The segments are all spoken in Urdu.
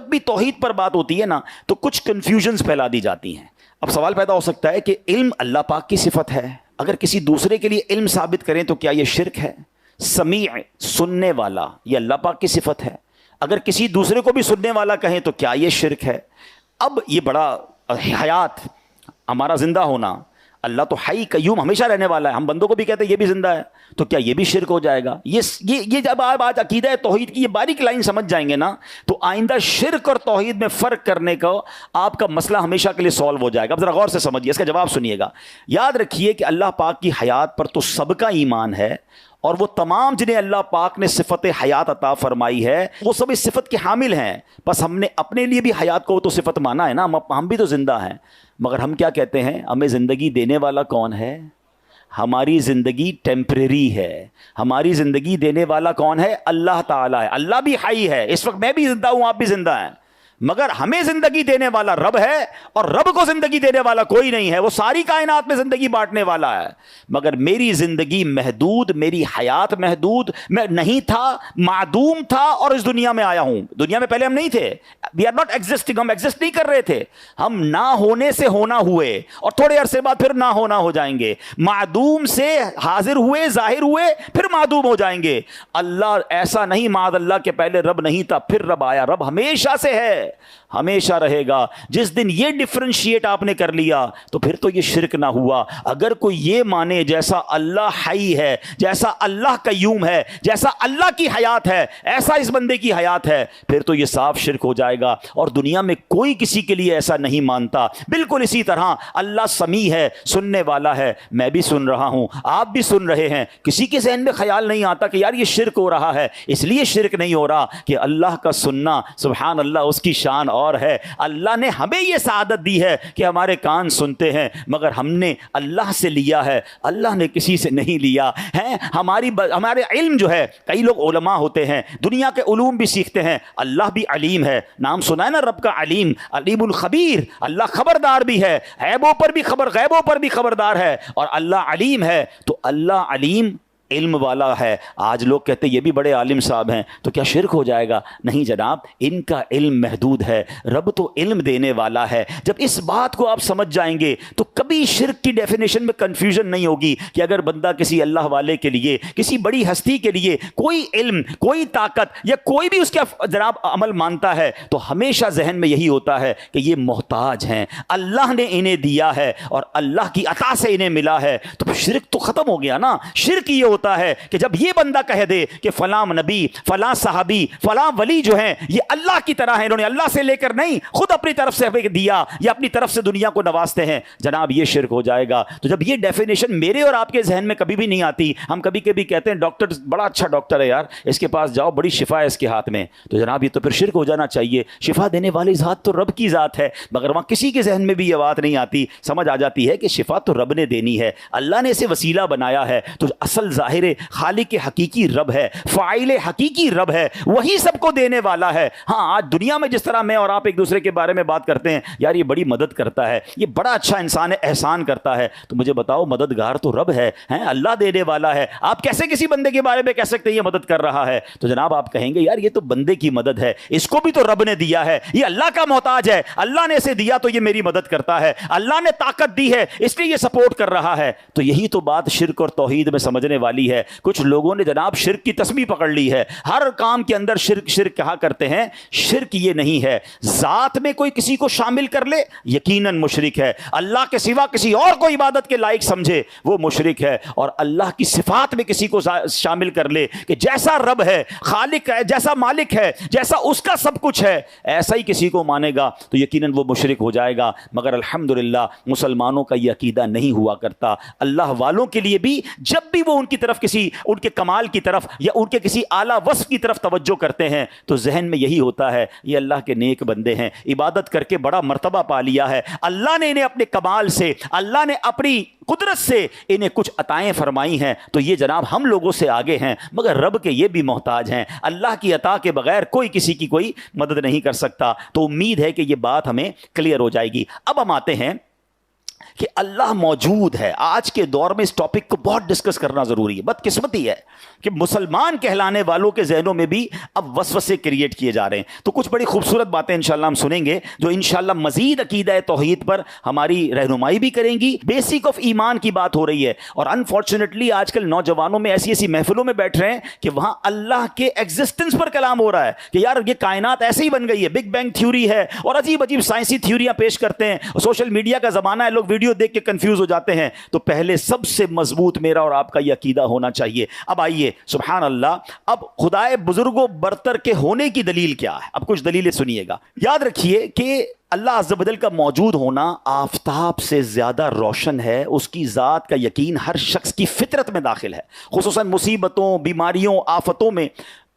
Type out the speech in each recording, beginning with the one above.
بھی توحید پر بات ہوتی ہے نا تو کچھ کنفیوژنز پھیلا دی جاتی ہیں. اب سوال پیدا ہو سکتا ہے کہ علم اللہ پاک کی صفت ہے, اگر کسی دوسرے کے لیے علم ثابت کریں تو کیا یہ شرک ہے؟ سمیع سننے والا یہ اللہ پاک کی صفت ہے, اگر کسی دوسرے کو بھی سننے والا کہیں تو کیا یہ شرک ہے؟ اب یہ بڑا حیات, ہمارا زندہ ہونا, اللہ تو حی قیوم ہمیشہ رہنے والا ہے, ہم بندوں کو بھی کہتے ہیں یہ بھی زندہ ہے, تو کیا یہ بھی شرک ہو جائے گا؟ یہ جب آپ آج عقیدہ توحید کی یہ باریک لائن سمجھ جائیں گے نا تو آئندہ شرک اور توحید میں فرق کرنے کا آپ کا مسئلہ ہمیشہ کے لیے سالو ہو جائے گا. اب ذرا غور سے سمجھیے, اس کا جواب سنیے گا. یاد رکھیے کہ اللہ پاک کی حیات پر تو سب کا ایمان ہے, اور وہ تمام جنہیں اللہ پاک نے صفت حیات عطا فرمائی ہے وہ سب اس صفت کے حامل ہیں. بس ہم نے اپنے لیے بھی حیات کو تو صفت مانا ہے نا, ہم بھی تو زندہ ہیں. مگر ہم کیا کہتے ہیں, ہمیں زندگی دینے والا کون ہے؟ ہماری زندگی ٹیمپریری ہے, ہماری زندگی دینے والا کون ہے؟ اللہ تعالیٰ ہے. اللہ بھی حی ہے, اس وقت میں بھی زندہ ہوں, آپ بھی زندہ ہیں, مگر ہمیں زندگی دینے والا رب ہے, اور رب کو زندگی دینے والا کوئی نہیں ہے. وہ ساری کائنات میں زندگی بانٹنے والا ہے, مگر میری زندگی محدود, میری حیات محدود, میں نہیں تھا, معدوم تھا, اور اس دنیا میں آیا ہوں. دنیا میں پہلے ہم نہیں تھے, وی آر ناٹ ایگزسٹنگ, ہم ایگزسٹ نہیں کر رہے تھے, ہم نہ ہونے سے ہونا ہوئے, اور تھوڑے عرصے بعد پھر نہ ہونا ہو جائیں گے. معدوم سے حاضر ہوئے, ظاہر ہوئے, پھر معدوم ہو جائیں گے. اللہ ایسا نہیں معاذ اللہ کے پہلے رب نہیں تھا پھر رب آیا, رب ہمیشہ سے ہے, ہمیشہ رہے گا. جس دن یہ ڈفرینشیٹ آپ نے کر لیا تو پھر تو یہ شرک نہ ہوا. اگر کوئی یہ مانے جیسا اللہ حی ہے, جیسا اللہ قیوم ہے, جیسا اللہ کی حیات ہے, ایسا اس بندے کی حیات ہے, پھر تو یہ صاف شرک ہو جائے گا. اور دنیا میں کوئی کسی کے لیے ایسا نہیں مانتا. بالکل اسی طرح اللہ سمیع ہے, سننے والا ہے, میں بھی سن رہا ہوں, آپ بھی سن رہے ہیں. کسی کے ذہن میں خیال نہیں آتا کہ یار یہ شرک ہو رہا ہے. اس لیے شرک نہیں ہو رہا کہ اللہ کا سننا, سبحان اللہ, اس کی شان اور ہے. اللہ نے ہمیں یہ سعادت دی ہے کہ ہمارے کان سنتے ہیں, مگر ہم نے اللہ سے لیا ہے, اللہ نے کسی سے نہیں لیا ہے. ہمارے علم جو ہے, کئی لوگ علماء ہوتے ہیں, دنیا کے علوم بھی سیکھتے ہیں. اللہ بھی علیم ہے, نام سنا ہے نا رب کا, علیم, علیم الخبیر. اللہ خبردار بھی ہے, عیبوں پر بھی خبر, غیبوں پر بھی خبردار ہے, اور اللہ علیم ہے. تو اللہ علیم علم والا ہے. آج لوگ کہتے ہیں یہ بھی بڑے عالم صاحب ہیں, تو کیا شرک ہو جائے گا؟ نہیں جناب, ان کا علم محدود ہے, رب تو علم دینے والا ہے. جب اس بات کو آپ سمجھ جائیں گے تو کبھی شرک کی ڈیفینیشن میں کنفیوژن نہیں ہوگی کہ اگر بندہ کسی اللہ والے کے لیے, کسی بڑی ہستی کے لیے کوئی علم, کوئی طاقت یا کوئی بھی اس کا جناب عمل مانتا ہے تو ہمیشہ ذہن میں یہی ہوتا ہے کہ یہ محتاج ہیں, اللہ نے انہیں دیا ہے اور اللہ کی عطا سے انہیں ملا ہے. تو شرک تو ختم ہو گیا نا. شرک یہ ہوتا ہے کہ جب یہ بندہ کہہ دے کہ فلاں نبی, فلاں صحابی, فلاں ولی جو ہیں یہ اللہ کی طرح ہیں, انہوں نے اللہ سے لے کر نہیں خود اپنی طرف سے دیا یا اپنی طرف سے دنیا کو نوازتے ہیں, جناب یہ شرک ہو جائے گا. تو جب یہ ڈیفینیشن میرے اور آپ کے ذہن میں کبھی بھی نہیں آتی, ہم کبھی کبھی کہتے ہیں ڈاکٹر بڑا اچھا ڈاکٹر ہے یار, اس کے پاس جاؤ, بڑی شفا ہے اس کے ہاتھ میں, تو جناب یہ تو پھر شرک ہو جانا چاہیے. شفا دینے والی ذات تو رب کی ذات ہے, مگر وہاں کسی کے ذہن میں بھی یہ بات نہیں آتی. سمجھ آ جاتی ہے کہ شفا تو رب نے دینی ہے, اللہ نے اسے وسیلہ بنایا ہے. تو اصل ظاہر خالق حقیقی رب ہے, فاعل حقیقی رب ہے, وہی سب کو دینے والا ہے. ہاں آج دنیا میں جس طرح میں اور آپ ایک دوسرے کے بارے میں بات کرتے ہیں, یار یہ بڑی مدد کرتا ہے, یہ بڑا اچھا انسان ہے, احسان کرتا ہے, تو مجھے بتاؤ مددگار تو رب ہے, اللہ دینے والا ہے. آپ کیسے کسی بندے کے بارے میں کہہ سکتے ہیں یہ مدد کر رہا ہے؟ تو جناب آپ کہیں گے یار یہ تو بندے کی مدد ہے, اس کو بھی تو رب نے دیا ہے, یہ اللہ کا محتاج ہے, اللہ نے اسے دیا تو یہ میری مدد کرتا ہے, اللہ نے طاقت دی ہے اس لیے یہ سپورٹ کر رہا ہے. تو یہی تو بات شرک اور توحید میں سمجھنے والی ہے. کچھ لوگوں نے جناب شرک کی تسبیح پکڑ لی ہے, ہر کام کے اندر شرک شرک کہا کرتے ہیں. شرک یہ نہیں ہے, ذات میں کوئی کسی کو شامل کر لے یقیناً مشرک ہے, اللہ کے سوا کسی اور کو عبادت کے لائق سمجھے وہ مشرک ہے, اور اللہ کی صفات میں کسی کو شامل کر لے کہ جیسا رب ہے, خالق ہے, جیسا مالک ہے, جیسا اس کا سب کچھ ہے, ایسا ہی کسی کو مانے گا تو یقیناً وہ مشرک ہو جائے گا. مگر الحمدللہ مسلمانوں کا یہ عقیدہ نہیں ہوا کرتا. اللہ والوں کے لیے بھی جب بھی وہ ان کی طرف کسی ان کے کمال کی طرف یا ان کے کسی اعلیٰ وصف کی طرف توجہ کرتے ہیں تو ذہن میں یہی ہوتا ہے یہ اللہ کے نیک بندے ہیں, عبادت کر کے بڑا مرتبہ پا لیا ہے, اللہ نے انہیں اپنے کمال سے, اللہ نے اپنی قدرت سے انہیں کچھ عطائیں فرمائی ہیں, تو یہ جناب ہم لوگوں سے آگے ہیں, مگر رب کے یہ بھی محتاج ہیں. اللہ کی عطا کے بغیر کوئی کسی کی کوئی مدد نہیں کر سکتا. تو امید ہے کہ یہ بات ہمیں کلیئر ہو جائے گی. اب ہم آتے ہیں کہ اللہ موجود ہے. آج کے دور میں اس ٹاپک کو بہت ڈسکس کرنا ضروری ہے. بدقسمتی ہے کہ مسلمان کہلانے والوں کے ذہنوں میں بھی اب وسوسے کریٹ کیے جا رہے ہیں. تو کچھ بڑی خوبصورت باتیں انشاءاللہ ہم سنیں گے جو انشاءاللہ مزید عقیدہ توحید پر ہماری رہنمائی بھی کریں گی. بیسک آف ایمان کی بات ہو رہی ہے, اور انفارچونیٹلی آج کل نوجوانوں میں ایسی ایسی محفلوں میں بیٹھ رہے ہیں کہ وہاں اللہ کے ایگزسٹنس پر کلام ہو رہا ہے کہ یار یہ کائنات ایسے ہی بن گئی ہے, بگ بینگ تھیوری ہے, اور عجیب عجیب سائنسی تھیوریاں پیش کرتے ہیں. سوشل میڈیا کا زمانہ ہے, لوگ ویڈیو دیکھ کے کنفیوز ہو جاتے ہیں. تو پہلے سب سے مضبوط میرا اور آپ کا یہ عقیدہ ہونا چاہیے. اب آئیے سبحان اللہ, اب خدائے بزرگوں برتر کے ہونے کی دلیل کیا ہے؟ اب کچھ دلیلیں سنیے گا. یاد رکھیے کہ اللہ عز و جل کا موجود ہونا آفتاب سے زیادہ روشن ہے. اس کی ذات کا یقین ہر شخص کی فطرت میں داخل ہے, خصوصاً مصیبتوں, بیماریوں, آفتوں میں.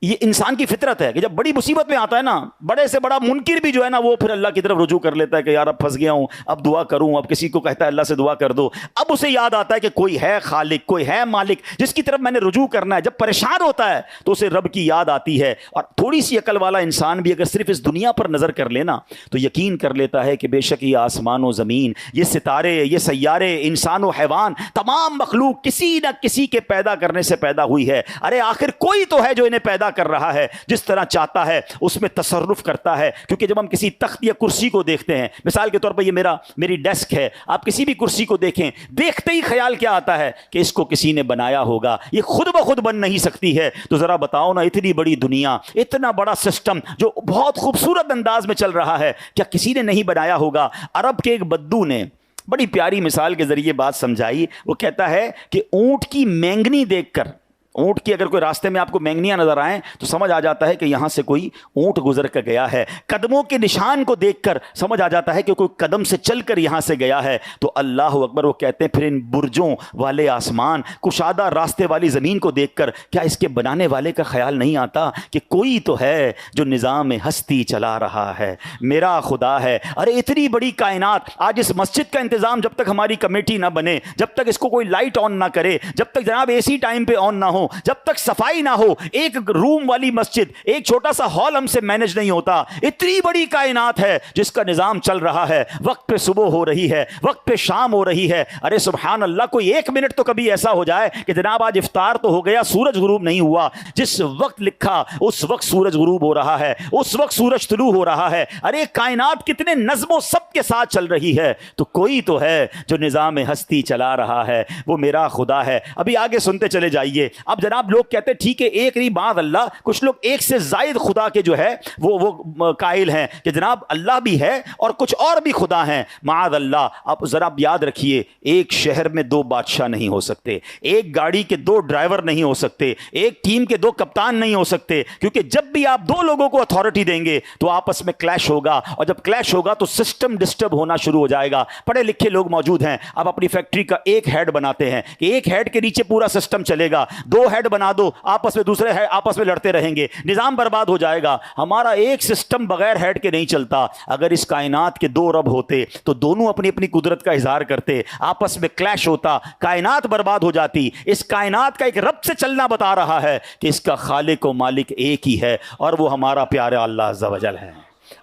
یہ انسان کی فطرت ہے کہ جب بڑی مصیبت میں آتا ہے نا, بڑے سے بڑا منکر بھی جو ہے نا وہ پھر اللہ کی طرف رجوع کر لیتا ہے کہ یار اب پھنس گیا ہوں, اب دعا کروں. اب کسی کو کہتا ہے اللہ سے دعا کر دو, اب اسے یاد آتا ہے کہ کوئی ہے خالق, کوئی ہے مالک جس کی طرف میں نے رجوع کرنا ہے. جب پریشان ہوتا ہے تو اسے رب کی یاد آتی ہے. اور تھوڑی سی عقل والا انسان بھی اگر صرف اس دنیا پر نظر کر لینا تو یقین کر لیتا ہے کہ بے شک یہ آسمان و زمین, یہ ستارے, یہ سیارے, انسان و حیوان, تمام مخلوق کسی نہ کسی کے پیدا کرنے سے پیدا ہوئی ہے. ارے آخر کوئی تو ہے جو انہیں پیدا کر رہا ہے, جس طرح چاہتا ہے اس میں تصرف کرتا ہے. کیونکہ جب ہم کسی تخت یا کرسی کو دیکھتے ہیں, مثال کے طور پر یہ میری ڈیسک ہے, آپ کسی بھی کرسی کو دیکھیں, دیکھتے ہی خیال کیا آتا ہے کہ اس کو کسی نے بنایا ہوگا, یہ خود بخود بن نہیں سکتی ہے. تو ذرا بتاؤ نا, اتنی بڑی دنیا, اتنا بڑا سسٹم جو بہت خوبصورت انداز میں چل رہا ہے, کیا کسی نے نہیں بنایا ہوگا؟ عرب کے ایک بدو نے بڑی پیاری مثال کے ذریعے بات سمجھائی. وہ کہتا ہے کہ اونٹ کی مینگنی دیکھ کر, اونٹ کی اگر کوئی راستے میں آپ کو مینگنیاں نظر آئیں تو سمجھ آ جاتا ہے کہ یہاں سے کوئی اونٹ گزر کر گیا ہے. قدموں کے نشان کو دیکھ کر سمجھ آ جاتا ہے کہ کوئی قدم سے چل کر یہاں سے گیا ہے. تو اللہ اکبر, وہ کہتے ہیں پھر ان برجوں والے آسمان, کشادہ راستے والی زمین کو دیکھ کر کیا اس کے بنانے والے کا خیال نہیں آتا کہ کوئی تو ہے جو نظام ہستی چلا رہا ہے, میرا خدا ہے. ارے اتنی بڑی کائنات, آج اس مسجد کا انتظام جب تک ہماری کمیٹی نہ بنے, جب تک اس کو کوئی لائٹ آن نہ کرے, جب تک جناب اے سی ٹائم پہ آن نہ ہو, جب تک صفائی نہ ہو, ایک روم والی مسجد, ایک چھوٹا سا ہال ہم سے مینج نہیں ہوتا. اتنی بڑی کائنات ہے جس کا نظام چل رہا ہے, وقت پہ صبح ہو رہی ہے, وقت پہ شام ہو رہی ہے. ارے سبحان اللہ, کوئی ایک منٹ تو کبھی ایسا ہو جائے کہ جناب آج افطار تو ہو گیا, سورج غروب نہیں ہوا. جس وقت لکھا اس وقت سورج غروب ہو رہا ہے, اس وقت سورج طلوع ہو رہا ہے. ارے کائنات کتنے نظم و ضبط کے ساتھ چل رہی ہے. تو کوئی تو ہے جو نظام ہستی چلا رہا ہے, وہ میرا خدا ہے. ابھی آگے سنتے چلے جائیے. اب جناب لوگ کہتے ہیں ٹھیک ہے ایک نہیں معاذ اللہ, کچھ لوگ ایک سے زائد خدا کے جو ہے وہ قائل ہیں کہ جناب اللہ بھی ہے اور کچھ اور بھی خدا ہیں, معاذ اللہ. اب ذرا یاد رکھیے, ایک شہر میں دو بادشاہ نہیں ہو سکتے, ایک گاڑی کے دو ڈرائیور نہیں ہو سکتے, ایک ٹیم کے دو کپتان نہیں ہو سکتے. کیونکہ جب بھی آپ دو لوگوں کو اتھارٹی دیں گے تو آپس میں کلیش ہوگا, اور جب کلیش ہوگا تو سسٹم ڈسٹرب ہونا شروع ہو جائے گا. پڑھے لکھے لوگ موجود ہیں, آپ اپنی فیکٹری کا ایک ہیڈ بناتے ہیں کہ ایک ہیڈ کے نیچے پورا سسٹم چلے گا, دو ہیڈ بنا دو, آپس میں دوسرے ہے آپس میں لڑتے رہیں گے, نظام برباد ہو جائے گا. ہمارا ایک سسٹم بغیر ہیڈ کے نہیں چلتا. اگر اس کائنات کے دو رب ہوتے تو دونوں اپنی اپنی قدرت کا اظہار کرتے, آپس میں کلیش ہوتا, کائنات برباد ہو جاتی. اس کائنات کا ایک رب سے چلنا بتا رہا ہے کہ اس کا خالق و مالک ایک ہی ہے, اور وہ ہمارا پیارا اللہ عز و جل ہے.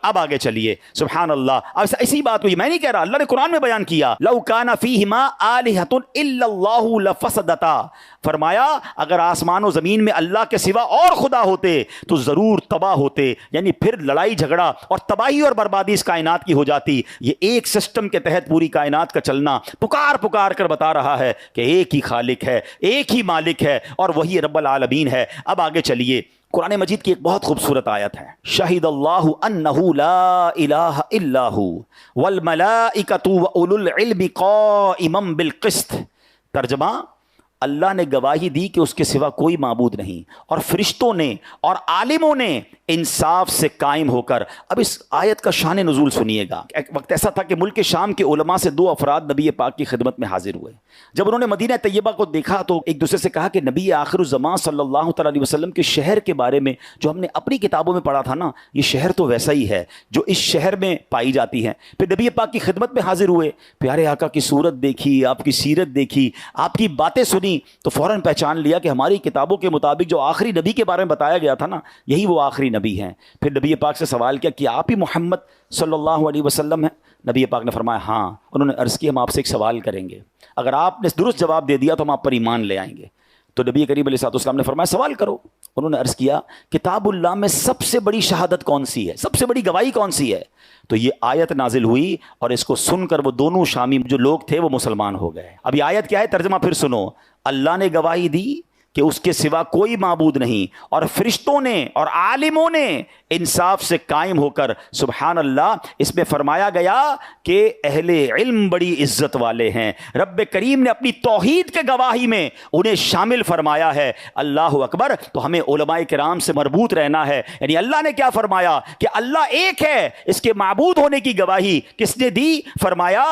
اب آگے چلیے سبحان اللہ. اب اسی بات کو میں نہیں کہہ رہا, اللہ نے قرآن میں بیان کیا, لو کان فیہما آلہۃ الا اللہ لفسدتا. فرمایا اگر آسمان و زمین میں اللہ کے سوا اور خدا ہوتے تو ضرور تباہ ہوتے, یعنی پھر لڑائی جھگڑا اور تباہی اور بربادی اس کائنات کی ہو جاتی. یہ ایک سسٹم کے تحت پوری کائنات کا چلنا پکار کر بتا رہا ہے کہ ایک ہی خالق ہے, ایک ہی مالک ہے, اور وہی رب العالمین ہے. اب آگے چلیے, قرآن مجید کی ایک بہت خوبصورت آیت ہے, شہید اللہ انہ لا الہ الا ہو والملائکۃ واولو العلم قائما بالقسط. ترجمہ, اللہ نے گواہی دی کہ اس کے سوا کوئی معبود نہیں, اور فرشتوں نے اور عالموں نے انصاف سے قائم ہو کر. اب اس آیت کا شان نزول سنیے گا. ایک وقت ایسا تھا کہ ملک شام کے علماء سے دو افراد نبی پاک کی خدمت میں حاضر ہوئے. جب انہوں نے مدینہ طیبہ کو دیکھا تو ایک دوسرے سے کہا کہ نبی آخر الزمان صلی اللہ تعالی علیہ وسلم کے شہر کے بارے میں جو ہم نے اپنی کتابوں میں پڑھا تھا نا, یہ شہر تو ویسا ہی ہے جو اس شہر میں پائی جاتی ہے. پھر نبی پاک کی خدمت میں حاضر ہوئے, پیارے آقا کی صورت دیکھی, آپ کی سیرت دیکھی, آپ کی باتیں سنی, تو فوراً پہچان لیا کہ ہماری کتابوں کے مطابق جو آخری نبی کے بارے میں بتایا گیا تھا نا, یہی وہ آخری نبی ہیں. پھر نبی پاک سے سوال کیا کہ آپ ہی محمد صلی اللہ علیہ وسلم ہیں؟ نبی پاک نے فرمایا ہاں. انہوں نے عرض کی ہم آپ سے ایک سوال کریں گے, اگر آپ نے درست جواب دے دیا تو ہم آپ پر ایمان لے آئیں گے. تو نبی کریم علیہ السلام نے فرمایا سوال کرو. انہوں نے عرض کیا کتاب اللہ میں سب سے بڑی شہادت کون سی ہے, سب سے بڑی گواہی کون سی ہے؟ تو یہ آیت نازل ہوئی اور اس کو سن کر وہ دونوں شامی جو لوگ تھے وہ مسلمان ہو گئے. اب یہ آیت کیا ہے, ترجمہ پھر سنو. اللہ نے گواہی دی کہ اس کے سوا کوئی معبود نہیں, اور فرشتوں نے اور عالموں نے انصاف سے قائم ہو کر, سبحان اللہ, اس میں فرمایا گیا کہ اہل علم بڑی عزت والے ہیں. رب کریم نے اپنی توحید کے گواہی میں انہیں شامل فرمایا ہے. اللہ اکبر. تو ہمیں علماء کرام سے مربوط رہنا ہے. یعنی اللہ نے کیا فرمایا کہ اللہ ایک ہے, اس کے معبود ہونے کی گواہی کس نے دی؟ فرمایا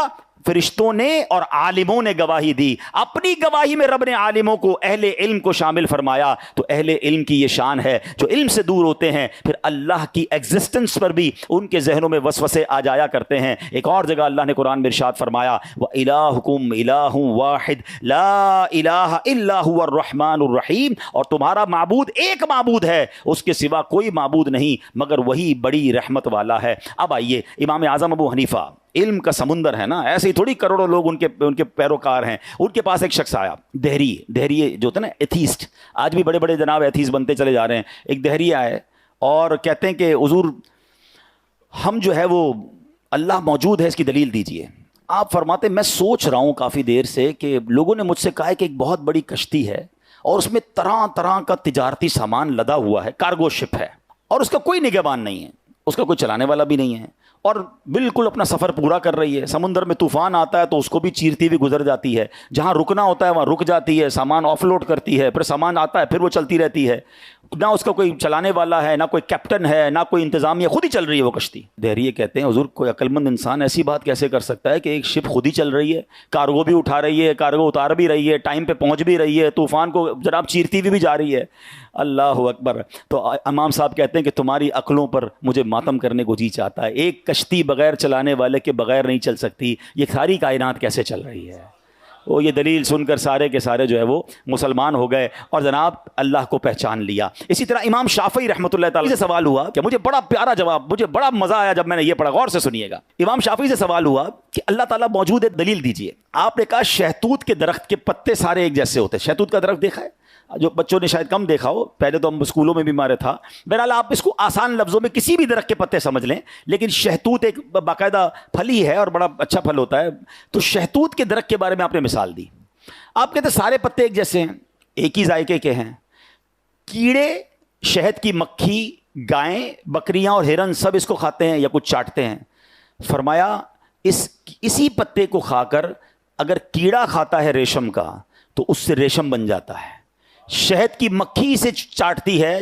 فرشتوں نے اور عالموں نے گواہی دی. اپنی گواہی میں رب نے عالموں کو, اہل علم کو شامل فرمایا. تو اہل علم کی یہ شان ہے, جو علم سے دور ہوتے ہیں پھر اللہ کی ایگزسٹنس پر بھی ان کے ذہنوں میں وسوسے آ جایا کرتے ہیں. ایک اور جگہ اللہ نے قرآن میں ارشاد فرمایا وَإِلَٰهُكُمْ إِلَٰهٌ وَاحِدٌ لَا إِلَٰهَ إِلَّا هُوَ الرَّحْمَٰنُ الرَّحِيمُ. اور تمہارا معبود ایک معبود ہے, اس کے سوا کوئی معبود نہیں مگر وہی بڑی رحمت والا ہے. اب آئیے, امام اعظم ابو حنیفہ, علم کا سمندر ہے نا, ایسے ہی تھوڑی کروڑوں لوگ ان کے پیروکار ہیں. ان کے پاس ایک شخص آیا, دہری جو تھا نا, ایتھیسٹ, آج بھی بڑے بڑے جناب ایتھیسٹ بنتے چلے جا رہے ہیں. ایک دہری آئے اور کہتے ہیں کہ حضور ہم جو ہے وہ اللہ موجود ہے اس کی دلیل دیجئے. آپ فرماتے میں سوچ رہا ہوں کافی دیر سے کہ لوگوں نے مجھ سے کہا ہے کہ ایک بہت بڑی کشتی ہے اور اس میں طرح طرح کا تجارتی سامان لدا ہوا ہے, کارگو شپ ہے, اور اس کا کوئی نگہبان نہیں ہے, اس کا کوئی چلانے والا بھی نہیں ہے, اور بالکل اپنا سفر پورا کر رہی ہے. سمندر میں طوفان آتا ہے تو اس کو بھی چیرتی ہوئی گزر جاتی ہے, جہاں رکنا ہوتا ہے وہاں رک جاتی ہے, سامان آف لوڈ کرتی ہے, پھر سامان آتا ہے پھر وہ چلتی رہتی ہے. نہ اس کا کوئی چلانے والا ہے, نہ کوئی کیپٹن ہے, نہ کوئی انتظامیہ, خود ہی چل رہی ہے وہ کشتی. دہریے کہتے ہیں حضور کوئی عقل مند انسان ایسی بات کیسے کر سکتا ہے کہ ایک شپ خود ہی چل رہی ہے, کارگو بھی اٹھا رہی ہے, کارگو اتار بھی رہی ہے, ٹائم پہ پہنچ بھی رہی ہے, طوفان کو جناب چیرتی ہوئی بھی جا رہی ہے. اللہ اکبر. تو امام صاحب کہتے ہیں کہ تمہاری عقلوں پر مجھے ماتم کرنے کو جی چاہتا ہے. ایک کشتی بغیر چلانے والے کے بغیر نہیں چل سکتی, یہ ساری کائنات کیسے چل رہی ہے؟ وہ یہ دلیل سن کر سارے کے سارے جو ہے وہ مسلمان ہو گئے اور جناب اللہ کو پہچان لیا. اسی طرح امام شافعی رحمۃ اللہ تعالی سے سوال ہوا کہ مجھے بڑا پیارا جواب, مجھے بڑا مزہ آیا جب میں نے یہ پڑھا, غور سے سنیے گا. امام شافعی سے سوال ہوا کہ اللہ تعالیٰ موجود ہے, دلیل دیجئے. آپ نے کہا شہتوت کے درخت کے پتے سارے ایک جیسے ہوتے ہیں. شہتوت کا درخت دیکھا ہے, جو بچوں نے شاید کم دیکھا ہو, پہلے تو ہم اسکولوں میں بھی مارے تھا. بہرحال آپ اس کو آسان لفظوں میں کسی بھی درخت کے پتے سمجھ لیں, لیکن شہتوت ایک باقاعدہ پھل ہی ہے اور بڑا اچھا پھل ہوتا ہے. تو شہتوت کے درخت کے بارے میں آپ نے مثال دی. آپ کہتے ہیں سارے پتے ایک جیسے ہیں, ایک ہی ذائقے کے ہیں. کیڑے, شہد کی مکھی, گائیں, بکریاں اور ہرن سب اس کو کھاتے ہیں یا کچھ چاٹتے ہیں. فرمایا اسی پتے کو کھا کر اگر کیڑا کھاتا ہے ریشم کا تو اس سے ریشم بن جاتا ہے. شہد کی مکھی اسے چاٹتی ہے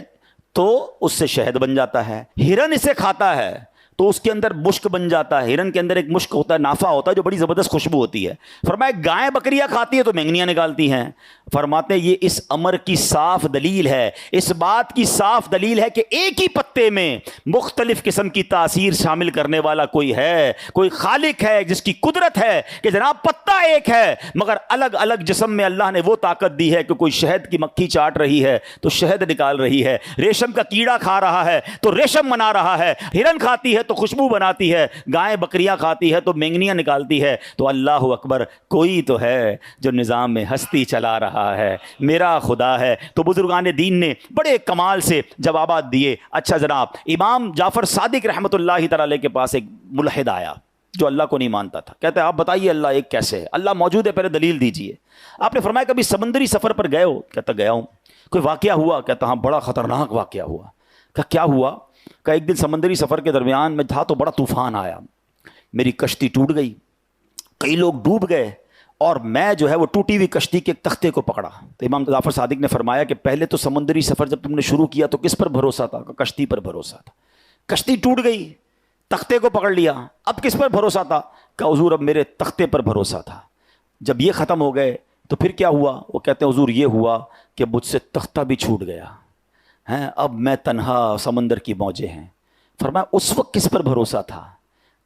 تو اس سے شہد بن جاتا ہے. ہرن اسے کھاتا ہے تو اس کے اندر مشک بن جاتا ہے. ہرن کے اندر ایک مشک ہوتا ہے, نافع ہوتا ہے جو بڑی زبردست خوشبو ہوتی ہے. فرمایا گائیں بکریاں کھاتی ہے تو مینگنیاں نکالتی ہیں. فرماتے ہیں یہ اس امر کی صاف دلیل ہے, اس بات کی صاف دلیل ہے کہ ایک ہی پتے میں مختلف قسم کی تاثیر شامل کرنے والا کوئی ہے, کوئی خالق ہے جس کی قدرت ہے کہ جناب پتا ایک ہے مگر الگ الگ جسم میں اللہ نے وہ طاقت دی ہے کہ کوئی شہد کی مکھی چاٹ رہی ہے تو شہد نکال رہی ہے, ریشم کا کیڑا کھا رہا ہے تو ریشم بنا رہا ہے, ہرن کھاتی ہے تو خوشبو بناتی ہے, گائیں بکریاں کھاتی ہے تو مینگنیاں نکالتی ہے. تو اللہ اکبر, کوئی تو ہے جو نظام میں ہستی چلا رہا ہے, میرا خدا ہے. تو بزرگان دین نے بڑے کمال سے جوابات دیے. اچھا جناب, امام جعفر صادق رحمۃ اللہ تعالی کے پاس ایک ملحد آیا جو اللہ کو نہیں مانتا تھا. کہتے ہیں آپ بتائیے اللہ ایک کیسے ہے, اللہ موجود ہے, پہلے دلیل دیجئے. آپ نے فرمایا کبھی سمندری سفر پر گئے ہو؟ کہتا گیا ہوں. کوئی واقعہ ہوا؟ کہتا ہاں بڑا خطرناک واقعہ ہوا. کہا کیا ہوا؟ کہ ایک دن سمندری سفر کے درمیان میں تھا تو بڑا طوفان آیا, میری کشتی ٹوٹ گئی, کئی لوگ ڈوب گئے اور میں جو ہے وہ ٹوٹی ہوئی کشتی کے تختے کو پکڑا. تو امام جعفر صادق نے فرمایا کہ پہلے تو سمندری سفر جب تم نے شروع کیا تو کس پر بھروسہ تھا؟ کہ کشتی پر بھروسہ تھا. کشتی ٹوٹ گئی, تختے کو پکڑ لیا, اب کس پر بھروسہ تھا؟ کہ حضور اب میرے تختے پر بھروسہ تھا. جب یہ ختم ہو گئے تو پھر کیا ہوا؟ وہ کہتے ہیں حضور یہ ہوا کہ مجھ سے تختہ بھی چھوٹ گیا ہیں, اب میں تنہا, سمندر کی موجیں ہیں. فرمایا اس وقت کس پر بھروسہ تھا؟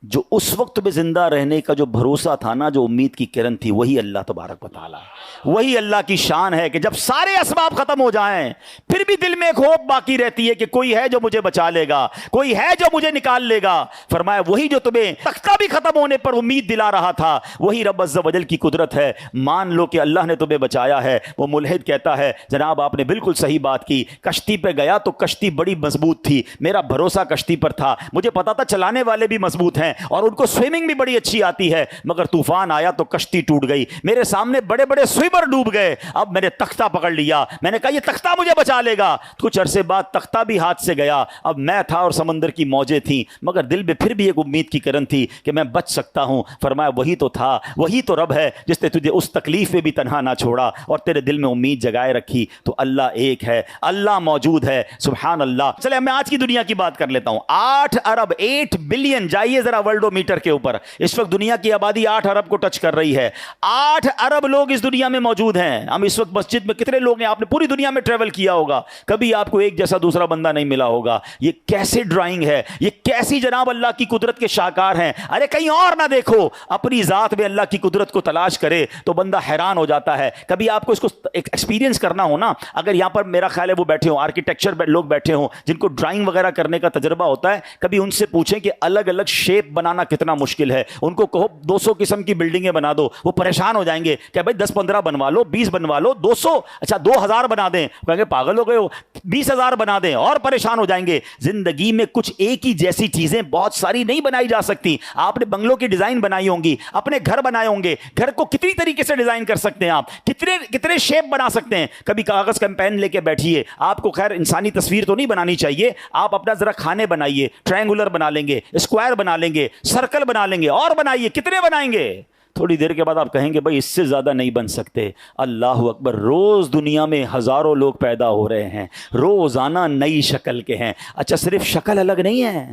جو اس وقت میں زندہ رہنے کا جو بھروسہ تھا نا, جو امید کی کرن تھی, وہی اللہ تبارک و تعالی, وہی اللہ کی شان ہے کہ جب سارے اسباب ختم ہو جائیں پھر بھی دل میں ایک ہوپ باقی رہتی ہے کہ کوئی ہے جو مجھے بچا لے گا, کوئی ہے جو مجھے نکال لے گا. فرمایا وہی جو تمہیں تختہ بھی ختم ہونے پر امید دلا رہا تھا، وہی رب عز و جل کی قدرت ہے۔ مان لو کہ اللہ نے تمہیں بچایا ہے۔ وہ ملحد کہتا ہے جناب آپ نے بالکل صحیح بات کی، کشتی پہ گیا تو کشتی بڑی مضبوط تھی، میرا بھروسہ کشتی پر تھا، مجھے پتا تھا چلانے والے بھی مضبوط ہیں اور ان کو سوئمنگ بھی بڑی اچھی آتی ہے، مگر طوفان آیا تو کشتی ٹوٹ گئی، میرے سامنے بڑے بڑے سوئمر ڈوب گئے، اب میں نے تختہ پکڑ لیا، میں نے کہا یہ تختہ مجھے بچا لے گا۔ کچھ عرصے بعد تختہ بھی ہاتھ سے گیا، اب میں تھا اور سمندر کی موجیں تھیں، مگر دل میں پھر بھی ایک امید کی کرن تھی کہ میں بچ سکتا ہوں۔ فرمایا وہی تو تھا، وہی تو رب ہے جس نے تجھے اس تکلیف میں بھی تنہا نہ چھوڑا اور تیرے دل میں امید جگائے رکھی۔ تو اللہ ایک ہے، اللہ موجود ہے، سبحان اللہ۔ چلے میں آج کی دنیا کی بات کر لیتا ہوں۔ 8 ارب 8 بلین، جائیے ذرا ورلڈو میٹر کے اوپر، اس وقت دنیا کی آبادی 8 ارب کو ٹچ کر رہی ہے۔ 8 ارب لوگ اس دنیا میں موجود ہیں۔ ہم اس وقت مسجد میں کتنے لوگ ہیں؟ آپ نے پوری دنیا میں ٹریول کیا ہوگا، کبھی آپ کو ایک جیسا دوسرا بندہ نہیں ملا ہوگا۔ یہ کیسے ڈرائنگ ہے، یہ کیسی جناب اللہ کی قدرت کے شاہکار ہیں۔ ارے کہیں اور نہ دیکھو، اپنی ذات میں اللہ کی قدرت کو تلاش کرے تو بندہ حیران ہو جاتا ہے۔ کبھی آپ کو اس کو ایکسپیرینس کرنا ہو نا، اگر یہاں پر میرا خیال ہے وہ بیٹھے ہوں آرکیٹیکچر لوگ بیٹھے ہوں جن کو ڈرائنگ وغیرہ کرنے کا تجربہ ہوتا ہے، کبھی ان سے پوچھیں کہ الگ الگ شیپ بنانا کتنا مشکل ہے، ان کو کہو 200 قسم کی بلڈنگیں بنا دو، وہ پریشان ہو جائیں گے کہ بھائی 10-15 بنوا لو، 20 بنوا لو، 200 اچھا 2000 بنا دیں، کہیں گے پاگل ہو گئے ہو، 20,000 بنا دیں، اور پریشان ہو جائیں گے۔ زندگی میں کچھ ایک ہی جیسی چیزیں بہت ساری نہیں بنائی جا سکتی۔ آپ نے بنگلوں کی ڈیزائن بنائی ہوں گی، اپنے گھر بنائے ہوں گے، گھر کو کتنی طریقے سے ڈیزائن کر سکتے ہیں آپ، کتنے شیپ بنا سکتے ہیں۔ کبھی کاغذ کا پین لے کے بیٹھیے، آپ کو خیر انسانی تصویر تو نہیں بنانی چاہیے، آپ اپنا ذرا کھانے بنائیے، ٹرائنگولر بنا لیں گے، اسکوائر بنا لیں گے، سرکل بنا لیں گے، اور بنائیے، کتنے بنائیں گے؟ تھوڑی دیر کے بعد آپ کہیں گے بھائی اس سے زیادہ نہیں بن سکتے۔ اللہ اکبر، روز دنیا میں ہزاروں لوگ پیدا ہو رہے ہیں، روزانہ نئی شکل کے ہیں۔ اچھا صرف شکل الگ نہیں ہے،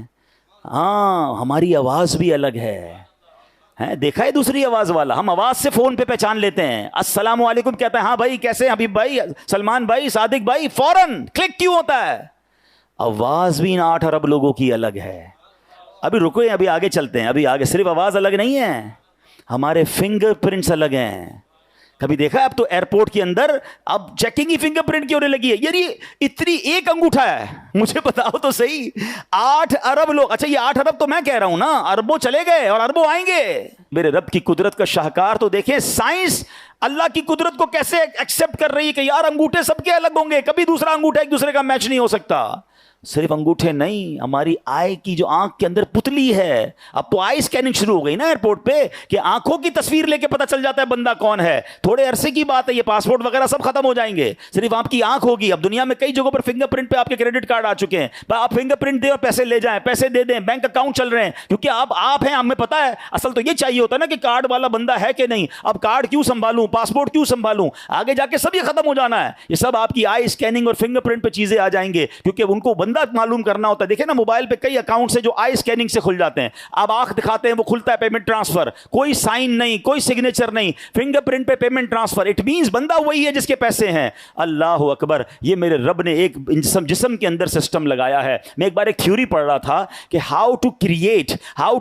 ہاں ہماری آواز بھی الگ ہے۔ دیکھا ہے دوسری آواز والا، ہم آواز سے فون پہ پہچان لیتے ہیں، السلام علیکم کہتے ہیں، ہاں بھائی کیسے ہیں حبیب بھائی، سلمان بھائی، صادق بھائی، فوراً کلک کیوں ہوتا ہے؟ آواز بھی ان 8 ارب لوگوں کی الگ ہے۔ ابھی رکوئے، ابھی آگے چلتے ہیں، ابھی آگے صرف آواز الگ نہیں ہے، ہمارے فنگر پرنٹس الگ ہیں۔ کبھی دیکھا ہے اب تو ایئرپورٹ کے اندر اب چیکنگ ہی فنگر پرنٹ کی ہونے لگی ہے، یعنی اتنی ایک انگوٹھا ہے، مجھے بتاؤ تو صحیح 8 ارب لوگ، اچھا یہ 8 ارب تو میں کہہ رہا ہوں نا، اربوں چلے گئے اور اربوں آئیں گے۔ میرے رب کی قدرت کا شاہکار تو دیکھیں، سائنس اللہ کی قدرت کو کیسے ایکسپٹ کر رہی ہے کہ یار انگوٹھے سب کے الگ ہوں گے، کبھی دوسرا انگوٹھا ایک دوسرے کا میچ نہیں ہو سکتا۔ صرف انگوٹھے نہیں، ہماری آئی کی جو آنکھ کے اندر پتلی ہے، اب تو آئی اسکیننگ شروع ہو گئی نا ایئرپورٹ پہ، کہ آنکھوں کی تصویر لے کے پتہ چل جاتا ہے بندہ کون ہے۔ تھوڑے عرصے کی بات ہے، یہ پاسپورٹ وغیرہ سب ختم ہو جائیں گے، صرف آپ کی آنکھ ہوگی۔ اب دنیا میں کئی جگہوں پر فنگر پرنٹ پہ آپ کے کریڈٹ کارڈ آ چکے ہیں، آپ فنگر پرنٹ دیں اور پیسے لے جائیں، پیسے دے دیں، بینک اکاؤنٹ چل رہے ہیں، کیونکہ آپ ہیں، ہمیں پتا ہے۔ اصل تو یہ چاہیے ہوتا ہے نا کہ کارڈ والا بندہ ہے کہ نہیں، اب کارڈ کیوں سنبھالوں، پاسپورٹ کیوں سنبھالوں، آگے جا کے سب یہ ختم ہو جانا ہے۔ یہ سب آپ کی آئی اسکیننگ اور فنگر پرنٹ پہ چیزیں آ جائیں گے، کیونکہ ان کو بندہ معلوم کرنا ہوتا ہے۔ دیکھیں نا موبائل پہ کئی اکاؤنٹ سے جو آئی اسکیننگ سے کھل جاتے ہیں، اب آنکھ دکھاتے ہیں وہ کھلتا ہے، پیمنٹ ٹرانسفر، کوئی سائن نہیں، کوئی سگنیچر نہیں، فنگر پرنٹ پہ پیمنٹ ٹرانسفر، اٹ مینز بندہ وہی ہے جس کے پیسے ہیں۔ اللہ اکبر، یہ میرے رب نے ایک جسم کے اندر سسٹم لگایا ہے۔ میں ایک بار ایک تھیوری پڑھ رہا تھا کہ ہاؤ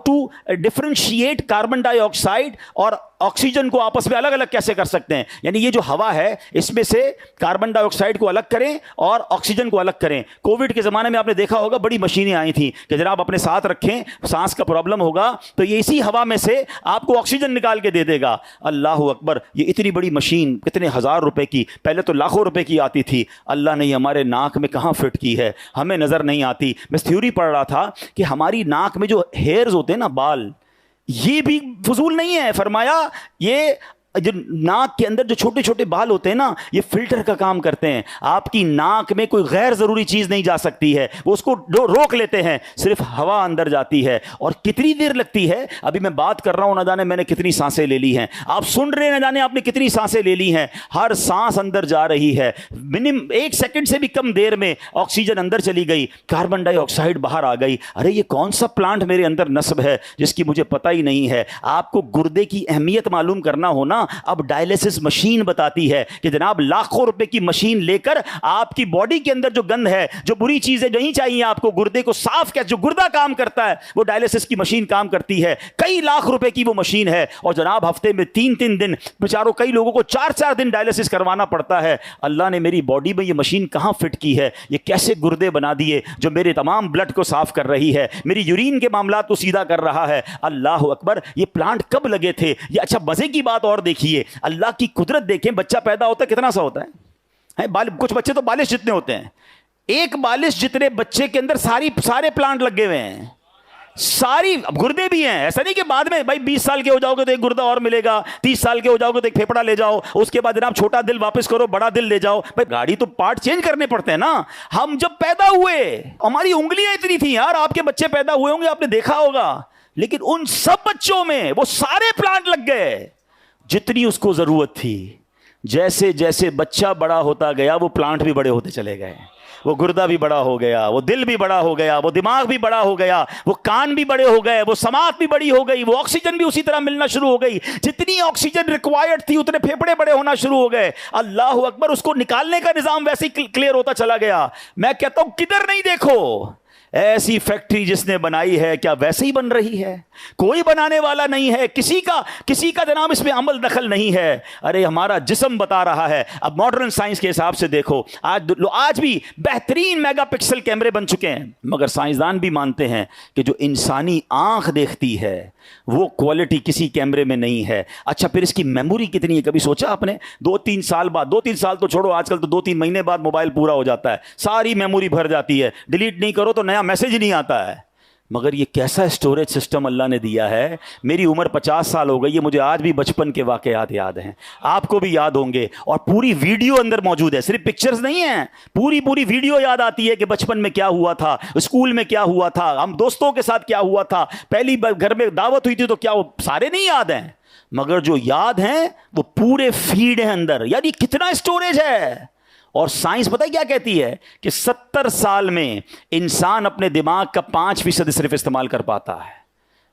ٹو ڈفرینشیٹ کاربن ڈائی آکسائڈ اور آکسیجن کو آپس میں الگ الگ کیسے کر سکتے ہیں، یعنی یہ جو ہوا ہے اس میں سے کاربن ڈائی آکسائڈ کو الگ کریں اور آکسیجن کو الگ کریں۔ کووڈ کے زمانے میں آپ نے دیکھا ہوگا بڑی مشینیں آئی تھیں کہ جناب اپنے ساتھ رکھیں، سانس کا پرابلم ہوگا تو یہ اسی ہوا میں سے آپ کو آکسیجن نکال کے دے دے گا۔ اللہ اکبر، یہ اتنی بڑی مشین کتنے ہزار روپے کی، پہلے تو لاکھوں روپے کی آتی تھی، اللہ نے یہ ہمارے ناک میں کہاں فٹ کی ہے، ہمیں نظر نہیں آتی۔ میں تھیوری پڑھ رہا تھا کہ ہماری ناک میں جو ہیئرز ہوتے ہیں نا، بال، یہ بھی فضول نہیں ہے۔ فرمایا یہ جو ناک کے اندر جو چھوٹے چھوٹے بال ہوتے ہیں نا، یہ فلٹر کا کام کرتے ہیں، آپ کی ناک میں کوئی غیر ضروری چیز نہیں جا سکتی ہے، وہ اس کو روک لیتے ہیں، صرف ہوا اندر جاتی ہے۔ اور کتنی دیر لگتی ہے، ابھی میں بات کر رہا ہوں، نہ جانے میں نے کتنی سانسیں لے لی ہیں، آپ سن رہے ہیں، نہ جانے آپ نے کتنی سانسیں لے لی ہیں، ہر سانس اندر جا رہی ہے، منیمم 1 سیکنڈ سے بھی کم دیر میں آکسیجن اندر چلی گئی، کاربن ڈائی آکسائڈ باہر آ گئی۔ ارے یہ کون سا پلانٹ میرے اندر نصب ہے جس کی مجھے پتہ ہی نہیں ہے۔ آپ کو گردے کی اہمیت معلوم کرنا ہونا نا اب ڈائلیسس مشین بتاتی ہے کہ جناب لاکھوں روپے کی مشین لے کر آپ کی باڈی کے اندر جو گند ہے, جو بری چیزیں نہیں چاہیے آپ کو, گردے کو صاف کیا, جو گردہ کام کرتا ہے وہ ڈائلیسس کی مشین کام کرتی ہے. کئی لاکھ روپے کی وہ مشین ہے, اور جناب ہفتے میں 3 دن بیچاروں, کئی لوگوں کو 4 دن ڈائلیسس کروانا پڑتا ہے. اللہ نے میری باڈی میں یہ مشین کہاں فٹ کی ہے, یہ کیسے گردے بنا دیے جو میرے تمام بلڈ کو صاف کر رہی ہے, میری یورین کے معاملات کو سیدھا کر رہا ہے. اللہ اکبر, یہ پلانٹ کب لگے تھے یہ؟ اچھا مزے کی بات اور دیکھیے, اللہ کی قدرت دیکھیں, بچہ پیدا ہوتا ہے کتنا سا ہوتا ہے, کچھ بچے تو بالش جتنے ہوتے ہیں, ایک بالش جتنے بچے کے اندر سارے پلانٹ لگے ہوئے ہیں, ساری گردے بھی ہیں. ایسا نہیں کہ بعد میں بھائی 20 سال کے ہو جاؤ گے تو ایک گردہ اور ملے گا, 30 سال کے ہو جاؤ گے تو ایک پھیپڑا لے جاؤ, اس کے بعد جناب چھوٹا دل واپس کرو, بڑا دل لے جاؤ. بھائی گاڑی تو پارٹ چینج کرنے پڑتے ہیں نا. ہم جب پیدا ہوئے ہماری انگلیاں اتنی تھیں یار, آپ کے بچے پیدا ہوئے ہوں گے, آپ نے دیکھا ہوگا, لیکن ان سب بچوں میں وہ سارے پلانٹ لگ گئے جتنی اس کو ضرورت تھی. جیسے جیسے بچہ بڑا ہوتا گیا وہ پلانٹ بھی بڑے ہوتے چلے گئے, وہ گردہ بھی بڑا ہو گیا, وہ دل بھی بڑا ہو گیا, وہ دماغ بھی بڑا ہو گیا, وہ کان بھی بڑے ہو گئے, وہ سماعت بھی بڑی ہو گئی, وہ آکسیجن بھی اسی طرح ملنا شروع ہو گئی, جتنی آکسیجن ریکوائرڈ تھی اتنے پھیپڑے بڑے ہونا شروع ہو گئے. اللہ اکبر, اس کو نکالنے کا نظام ویسے ہی کلیئر ہوتا چلا گیا. میں کہتا ہوں کدھر نہیں دیکھو, ایسی فیکٹری جس نے بنائی ہے کیا ویسے ہی بن رہی ہے؟ کوئی بنانے والا نہیں ہے, کسی کا جناب اس میں عمل دخل نہیں ہے. ارے ہمارا جسم بتا رہا ہے. اب ماڈرن سائنس کے حساب سے دیکھو, آج بھی بہترین میگا پکسل کیمرے بن چکے ہیں, مگر سائنسدان بھی مانتے ہیں کہ جو انسانی آنکھ دیکھتی ہے وہ کوالٹی کسی کیمرے میں نہیں ہے. اچھا پھر اس کی میموری کتنی ہے, کبھی سوچا آپ نے؟ 2-3 سال بعد, 2-3 سال تو چھوڑو, آج کل تو 2-3 مہینے بعد موبائل پورا ہو جاتا ہے, ساری میموری بھر جاتی ہے, ڈیلیٹ نہیں کرو تو نیا میسج نہیں آتا ہے. مگر یہ کیسا اسٹوریج سسٹم اللہ نے دیا ہے. میری عمر 50 سال ہو گئی ہے, مجھے آج بھی بچپن کے واقعات یاد ہیں, آپ کو بھی یاد ہوں گے, اور پوری ویڈیو اندر موجود ہے, صرف پکچرز نہیں ہیں, پوری ویڈیو یاد آتی ہے کہ بچپن میں کیا ہوا تھا, اسکول میں کیا ہوا تھا, ہم دوستوں کے ساتھ کیا ہوا تھا, پہلی بار گھر میں دعوت ہوئی تھی تو کیا, وہ سارے نہیں یاد ہیں, مگر جو یاد ہیں وہ پورے فیڈ ہیں اندر. یار یہ کتنا اسٹوریج ہے. اور سائنس پتہ ہے کیا کہتی ہے کہ 70 سال میں انسان اپنے دماغ کا 5% صرف استعمال کر پاتا ہے.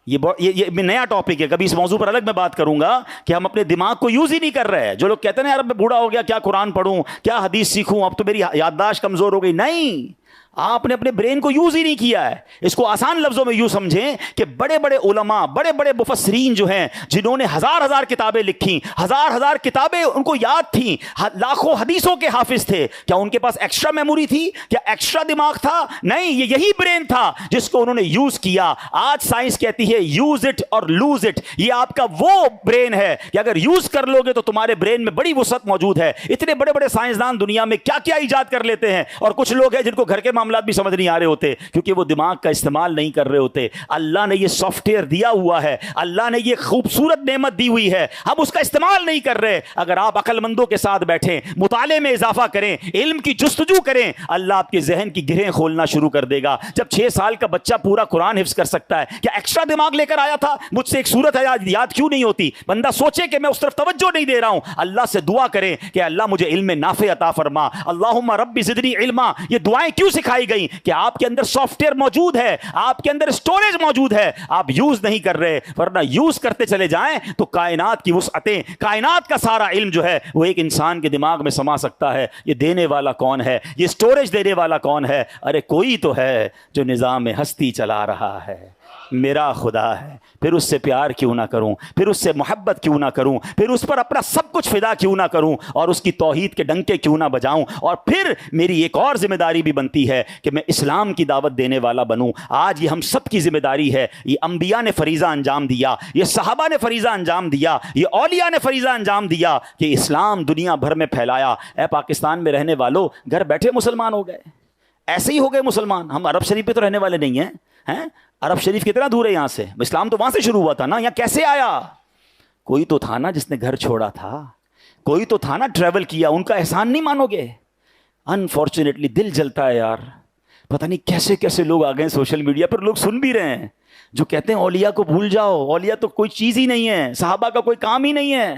یہ نیا ٹاپک ہے, کبھی اس موضوع پر الگ میں بات کروں گا کہ ہم اپنے دماغ کو یوز ہی نہیں کر رہے. جو لوگ کہتے ہیں نا یار میں بوڑھا ہو گیا, کیا قرآن پڑھوں, کیا حدیث سیکھوں, اب تو میری یادداشت کمزور ہو گئی. نہیں, آپ نے اپنے برین کو یوز ہی نہیں کیا ہے. اس کو آسان لفظوں میں یوں سمجھیں کہ بڑے بڑے علماء, بڑے بڑے مفسرین جو ہیں, جنہوں نے ہزار کتابیں لکھی, ہزار کتابیں ان کو یاد تھیں, لاکھوں حدیثوں کے حافظ تھے, کیا ان کے پاس ایکسٹرا میموری تھی, کیا ایکسٹرا دماغ تھا؟ نہیں, یہ یہی برین تھا جس کو انہوں نے یوز کیا. آج سائنس کہتی ہے یوز اٹ اور لوز اٹ. یہ آپ کا وہ برین ہے کہ اگر یوز کر لو گے تو تمہارے برین میں بڑی وسعت موجود ہے. اتنے بڑے بڑے سائنسدان دنیا میں کیا کیا ایجاد کر لیتے ہیں, اور کچھ لوگ ہیں جن کو گھر کے معاملات بھی سمجھ نہیں آ رہے ہوتے کیونکہ وہ دماغ کا استعمال نہیں کر رہے ہوتے. اللہ نے یہ سافٹ ویئر دیا ہوا ہے, اللہ نے یہ خوبصورت نعمت دی ہوئی ہے, ہم اس کا استعمال نہیں کر رہے. اگر آپ عقل مندوں کے ساتھ بیٹھیں, مطالعے میں اضافہ کریں, علم کی جستجو کریں, اللہ آپ کے ذہن کی گرہیں کھولنا شروع کر دے گا. جب 6 سال کا بچہ پورا قرآن حفظ کر سکتا ہے, کیا ایکسٹرا دماغ لے کر آیا تھا؟ مجھ سے ایک سورت ہے یاد کیوں نہیں ہوتی؟ بندہ سوچے کہ میں اس طرف توجہ نہیں دے رہا ہوں. اللہ سے دعا کریں کہ اللہ مجھے علم نافع عطا فرما, اللہم ربی زدنی علما. یہ دعائیں کیوں سکھائی گئی؟ کہ آپ کے اندر سافٹ ویئر موجود ہے, آپ کے اندر اسٹوریج موجود ہے, آپ یوز نہیں کر رہے. ورنہ یوز کرتے چلے جائیں تو کائنات کی وسعتیں, کائنات کا سارا علم جو ہے وہ ایک انسان کے دماغ میں سما سکتا ہے. یہ دینے والا کون ہے؟ یہ اسٹوریج دینے والا کون ہے؟ ارے کوئی تو ہے جو نظام ہستی چلا رہا ہے, میرا خدا ہے. پھر اس سے پیار کیوں نہ کروں, پھر اس سے محبت کیوں نہ کروں, پھر اس پر اپنا سب کچھ فدا کیوں نہ کروں, اور اس کی توحید کے ڈنکے کیوں نہ بجاؤں. اور پھر میری ایک اور ذمہ داری بھی بنتی ہے کہ میں اسلام کی دعوت دینے والا بنوں. آج یہ ہم سب کی ذمہ داری ہے. یہ انبیاء نے فریضہ انجام دیا, یہ صحابہ نے فریضہ انجام دیا, یہ اولیاء نے فریضہ انجام دیا کہ اسلام دنیا بھر میں پھیلایا. اے پاکستان میں رہنے والوں, گھر بیٹھے مسلمان ہو گئے, ایسے ہی ہو گئے مسلمان. ہم عرب شریف پہ تو رہنے والے نہیں ہیں. عرب شریف کتنا دور ہے یہاں سے؟ اسلام تو وہاں سے شروع ہوا تھا نا, یہاں کیسے آیا؟ کوئی تو تھا نا جس نے گھر چھوڑا تھا, کوئی تو تھا نا ٹریول کیا. ان کا احسان نہیں مانو گے؟ انفارچونیٹلی دل جلتا ہے یار, پتہ نہیں کیسے کیسے لوگ آ گئے سوشل میڈیا پر, لوگ سن بھی رہے ہیں جو کہتے ہیں اولیاء کو بھول جاؤ, اولیاء تو کوئی چیز ہی نہیں ہے, صحابہ کا کوئی کام ہی نہیں ہے.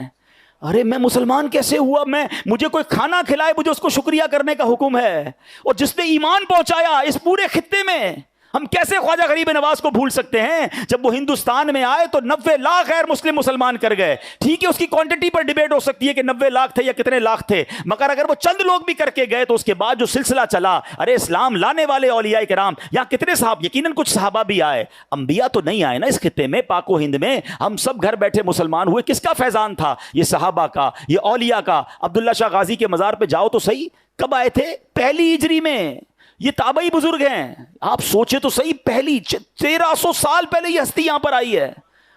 ارے میں مسلمان کیسے ہوا؟ مجھے کوئی کھانا کھلائے, مجھے اس کو شکریہ کرنے کا حکم ہے. اور جس نے ایمان پہنچایا اس پورے خطے میں, ہم کیسے خواجہ غریب نواز کو بھول سکتے ہیں؟ جب وہ ہندوستان میں آئے تو 90 لاکھ غیر مسلم مسلمان کر گئے. ٹھیک ہے اس کی کوانٹٹی پر ڈیبیٹ ہو سکتی ہے کہ 90 لاکھ تھے یا کتنے لاکھ تھے, مگر اگر وہ چند لوگ بھی کر کے گئے تو اس کے بعد جو سلسلہ چلا, ارے اسلام لانے والے اولیاء کرام یا کتنے صاحب, یقیناً کچھ صحابہ بھی آئے, انبیاء تو نہیں آئے نا اس خطے میں, پاک و ہند میں ہم سب گھر بیٹھے مسلمان ہوئے. کس کا فیضان تھا؟ یہ صحابہ کا, یہ اولیاء کا. عبداللہ شاہ غازی کے مزار پہ جاؤ تو صحیح, کب آئے تھے؟ پہلی ہجری میں. یہ تابعی بزرگ ہیں, آپ سوچے تو صحیح, پہلی 1300 سال پہلے یہ ہستی یہاں پر آئی ہے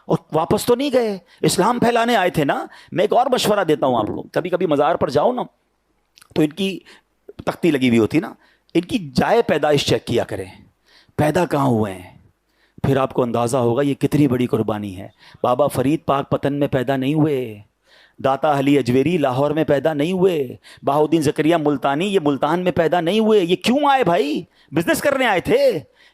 اور واپس تو نہیں گئے, اسلام پھیلانے آئے تھے نا. میں ایک اور مشورہ دیتا ہوں آپ کو, کبھی کبھی مزار پر جاؤ نا تو ان کی تختی لگی ہوئی ہوتی نا, ان کی جائے پیدائش چیک کیا کریں, پیدا کہاں ہوئے ہیں, پھر آپ کو اندازہ ہوگا یہ کتنی بڑی قربانی ہے. بابا فرید پاک پتن میں پیدا نہیں ہوئے, داتا علی اجویری لاہور میں پیدا نہیں ہوئے, بہاؤدین زکریا ملتانی یہ ملتان میں پیدا نہیں ہوئے. یہ کیوں آئے بھائی؟ بزنس کرنے آئے تھے؟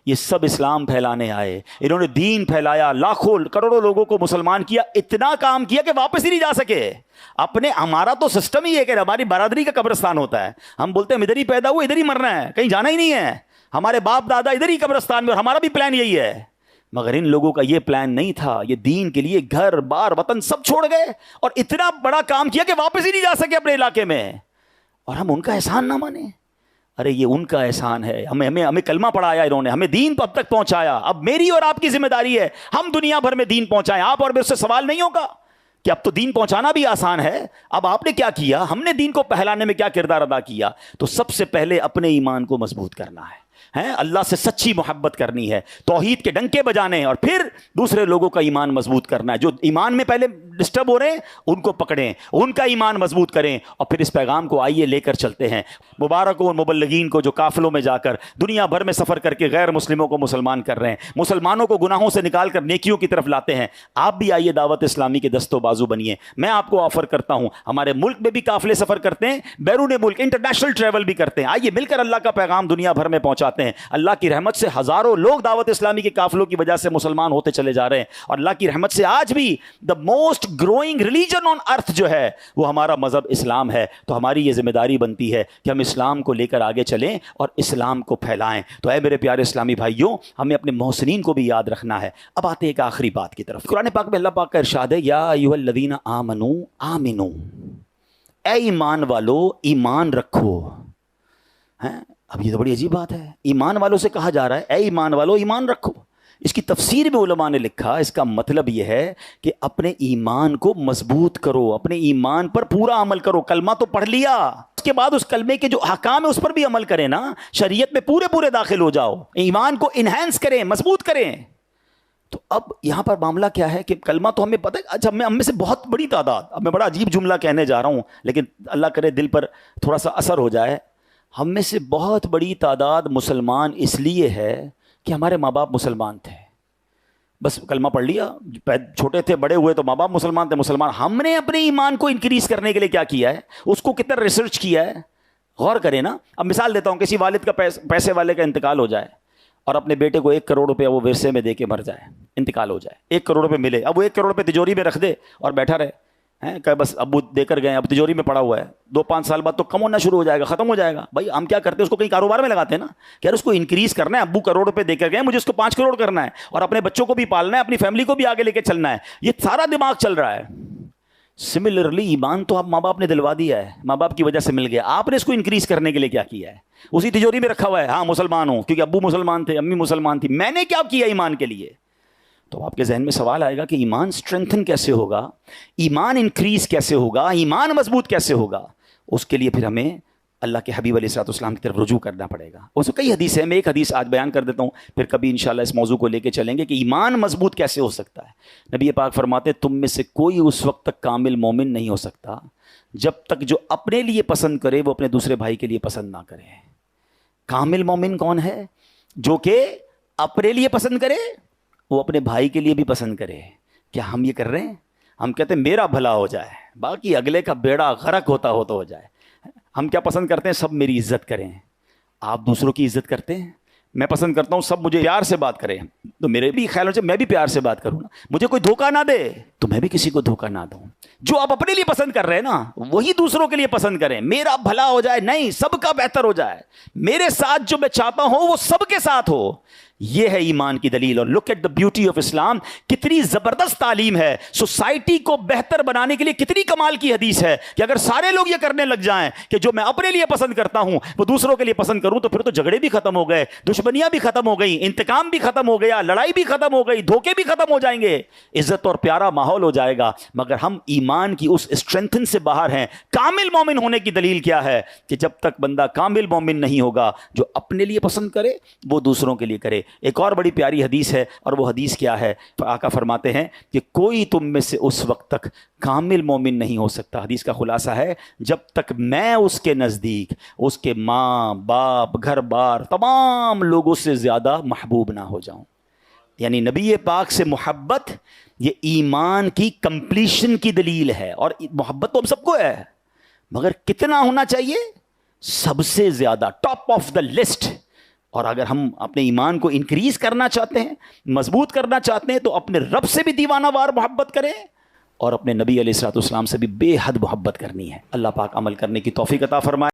یہ سب اسلام پھیلانے آئے. انہوں نے دین پھیلایا, لاکھوں کروڑوں لوگوں کو مسلمان کیا, اتنا کام کیا کہ واپس ہی نہیں جا سکے. ہمارا تو سسٹم ہی ہے کہ ہماری برادری کا قبرستان ہوتا ہے, ہم بولتے ہیں ادھر ہی پیدا ہوئے ادھر ہی مرنا ہے, کہیں جانا ہی نہیں ہے. ہمارے باپ دادا ادھر ہی قبرستان میں, اور ہمارا بھی پلان یہی ہے. مگر ان لوگوں کا یہ پلان نہیں تھا, یہ دین کے لیے گھر بار وطن سب چھوڑ گئے اور اتنا بڑا کام کیا کہ واپس ہی نہیں جا سکے اپنے علاقے میں, اور ہم ان کا احسان نہ مانیں. ارے یہ ان کا احسان ہے, ہمیں کلمہ پڑھایا انہوں نے, ہمیں دین اب تک پہنچایا. اب میری اور آپ کی ذمہ داری ہے ہم دنیا بھر میں دین پہنچائیں. آپ اور میرے سے سوال نہیں ہوگا کہ اب تو دین پہنچانا بھی آسان ہے, اب آپ نے کیا کیا, ہم نے دین کو پھیلانے میں کیا کردار ادا کیا. تو سب سے پہلے اپنے ایمان کو مضبوط کرنا ہے, اللہ سے سچی محبت کرنی ہے, توحید کے ڈنکے بجانے, اور پھر دوسرے لوگوں کا ایمان مضبوط کرنا ہے. جو ایمان میں پہلے ڈسٹرب ہو رہے ہیں ان کو پکڑیں, ان کا ایمان مضبوط کریں, اور پھر اس پیغام کو آئیے لے کر چلتے ہیں. مبارک ہو مبلغین کو جو قافلوں میں جا کر دنیا بھر میں سفر کر کے غیر مسلموں کو مسلمان کر رہے ہیں, مسلمانوں کو گناہوں سے نکال کر نیکیوں کی طرف لاتے ہیں. آپ بھی آئیے دعوت اسلامی کے دست و بازو بنیے. میں آپ کو آفر کرتا ہوں, ہمارے ملک میں بھی قافلے سفر کرتے ہیں, بیرون ملک انٹرنیشنل ٹریول بھی کرتے ہیں. آئیے مل کر اللہ کا پیغام دنیا بھر میں پہنچاتے ہیں. اللہ کی رحمت سے ہزاروں لوگ دعوت اسلامی کے قافلوں کی وجہ سے مسلمان ہوتے چلے جا رہے ہیں, اور اللہ کی رحمت سے آج بھی the most growing religion on earth جو ہے وہ ہمارا مذہب اسلام ہے. تو ہماری یہ ذمہ داری بنتی ہے کہ ہم اسلام کو لے کر آگے چلیں اور اسلام کو پھیلائیں. تو اے میرے پیارے اسلامی بھائیوں, ہمیں اپنے محسنین کو بھی یاد رکھنا ہے. اب آتے ہیں ایک آخری بات کی طرف. قرآن پاک میں اللہ پاک کا ارشاد ہے, یا ایھا الذین آمنوا آمنو, اے ایمان والو ایمان رکھو. اب یہ تو بڑی عجیب بات ہے, ایمان والوں سے کہا جا رہا ہے اے ایمان والو ایمان رکھو. اس کی تفسیر میں علماء نے لکھا, اس کا مطلب یہ ہے کہ اپنے ایمان کو مضبوط کرو, اپنے ایمان پر پورا عمل کرو. کلمہ تو پڑھ لیا, اس کے بعد اس کلمے کے جو احکام ہے اس پر بھی عمل کریں نا, شریعت میں پورے داخل ہو جاؤ, ایمان کو انہینس کریں, مضبوط کریں. تو اب یہاں پر معاملہ کیا ہے کہ کلمہ تو ہمیں پتہ ہے, اچھا ہم میں سے بہت بڑی تعداد, اب میں بڑا عجیب جملہ کہنے جا رہا ہوں لیکن اللہ کرے دل پر تھوڑا سا اثر ہو جائے, ہم میں سے بہت بڑی تعداد مسلمان اس لیے ہے کہ ہمارے ماں باپ مسلمان تھے. بس کلمہ پڑھ لیا, چھوٹے تھے بڑے ہوئے تو ماں باپ مسلمان تھے, مسلمان. ہم نے اپنے ایمان کو انکریز کرنے کے لیے کیا کیا ہے, اس کو کتنا ریسرچ کیا ہے, غور کریں نا. اب مثال دیتا ہوں, کسی والد کا پیسے والے کا انتقال ہو جائے اور اپنے بیٹے کو 1 کروڑ روپیہ وہ ورثے میں دے کے مر جائے, انتقال ہو جائے, 1 کروڑ روپے ملے, اب وہ 1 کروڑ روپے تجوری میں رکھ دے اور بیٹھا رہے کہ بس ابو دے کر گئے, اب تجوری میں پڑا ہوا ہے, 2-5 سال بعد تو کم ہونا شروع ہو جائے گا, ختم ہو جائے گا. بھائی ہم کیا کرتے ہیں, اس کو کہیں کاروبار میں لگاتے ہیں نا, کہ یار اس کو انکریز کرنا ہے, ابو کروڑ روپے دے کر گئے, مجھے اس کو 5 کروڑ کرنا ہے, اور اپنے بچوں کو بھی پالنا ہے, اپنی فیملی کو بھی آگے لے کے چلنا ہے. یہ سارا دماغ چل رہا ہے. سملرلی ایمان تو آپ ماں باپ نے دلوا دیا ہے, ماں باپ کی وجہ سے مل گیا, آپ نے اس کو انکریز کرنے کے لیے کیا کیا ہے, اسی تجوری میں رکھا ہوا ہے. ہاں مسلمان ہوں کیونکہ ابو مسلمان تھے, امی مسلمان تھی, میں نے کیا کیا ایمان کے لیے. تو آپ کے ذہن میں سوال آئے گا کہ ایمان اسٹرینتھن کیسے ہوگا, ایمان انکریز کیسے ہوگا, ایمان مضبوط کیسے ہوگا. اس کے لیے پھر ہمیں اللہ کے حبیب علیہ الصلوۃ والسلام کی طرف رجوع کرنا پڑے گا. اس میں کئی حدیث ہیں, میں ایک حدیث آج بیان کر دیتا ہوں, پھر کبھی انشاءاللہ اس موضوع کو لے کے چلیں گے کہ ایمان مضبوط کیسے ہو سکتا ہے. نبی پاک فرماتے تم میں سے کوئی اس وقت تک کامل مومن نہیں ہو سکتا جب تک جو اپنے لیے پسند کرے وہ اپنے دوسرے بھائی کے لیے پسند نہ کرے. کامل مومن کون ہے؟ جو کہ اپنے لیے پسند کرے وہ اپنے بھائی کے لیے بھی پسند کرے. کیا ہم یہ کر رہے ہیں؟ ہم کہتے ہیں میرا بھلا ہو جائے, باقی اگلے کا بیڑا غرق ہوتا ہو تو ہو جائے. ہم کیا پسند کرتے ہیں؟ سب میری عزت کریں. آپ دوسروں کی عزت کرتے ہیں؟ میں پسند کرتا ہوں سب مجھے پیار سے بات کریں, تو میرے بھی خیال ہو میں بھی پیار سے بات کروں نا. مجھے کوئی دھوکہ نہ دے تو میں بھی کسی کو دھوکہ نہ دوں. جو آپ اپنے لیے پسند کر رہے ہیں نا وہی دوسروں کے لیے پسند کریں. میرا بھلا ہو جائے نہیں, سب کا بہتر ہو جائے. میرے ساتھ جو میں چاہتا ہوں وہ سب کے ساتھ ہو. یہ ہے ایمان کی دلیل. اور look at the beauty of Islam, کتنی زبردست تعلیم ہے. سوسائٹی کو بہتر بنانے کے لیے کتنی کمال کی حدیث ہے کہ اگر سارے لوگ یہ کرنے لگ جائیں کہ جو میں اپنے لیے پسند کرتا ہوں وہ دوسروں کے لیے پسند کروں, تو پھر تو جھگڑے بھی ختم ہو گئے, دشمنیاں بھی ختم ہو گئی, انتقام بھی ختم ہو گیا, لڑائی بھی ختم ہو گئی, دھوکے بھی ختم ہو جائیں گے, عزت اور پیارا ماحول ہو جائے گا. مگر ہم ایمان کی اس اسٹرینتھن سے باہر ہیں. کامل مومن ہونے کی دلیل کیا ہے کہ جب تک بندہ کامل مومن نہیں ہوگا, جو اپنے لیے پسند کرے وہ دوسروں کے لیے کرے. ایک اور بڑی پیاری حدیث ہے, اور وہ حدیث کیا ہے؟ آقا فرماتے ہیں کہ کوئی تم میں سے اس وقت تک کامل مومن نہیں ہو سکتا. حدیث کا خلاصہ ہے, جب تک میں اس کے نزدیک اس کے ماں باپ گھر بار تمام لوگوں سے زیادہ محبوب نہ ہو جاؤں. یعنی نبی پاک سے محبت یہ ایمان کی کمپلیشن کی دلیل ہے. اور محبت تو ہم سب کو ہے, مگر کتنا ہونا چاہیے؟ سب سے زیادہ, ٹاپ آف دا لسٹ. اور اگر ہم اپنے ایمان کو انکریز کرنا چاہتے ہیں, مضبوط کرنا چاہتے ہیں, تو اپنے رب سے بھی دیوانہ وار محبت کریں اور اپنے نبی علیہ الصلوۃ والسلام سے بھی بے حد محبت کرنی ہے. اللہ پاک عمل کرنے کی توفیق عطا فرمائے.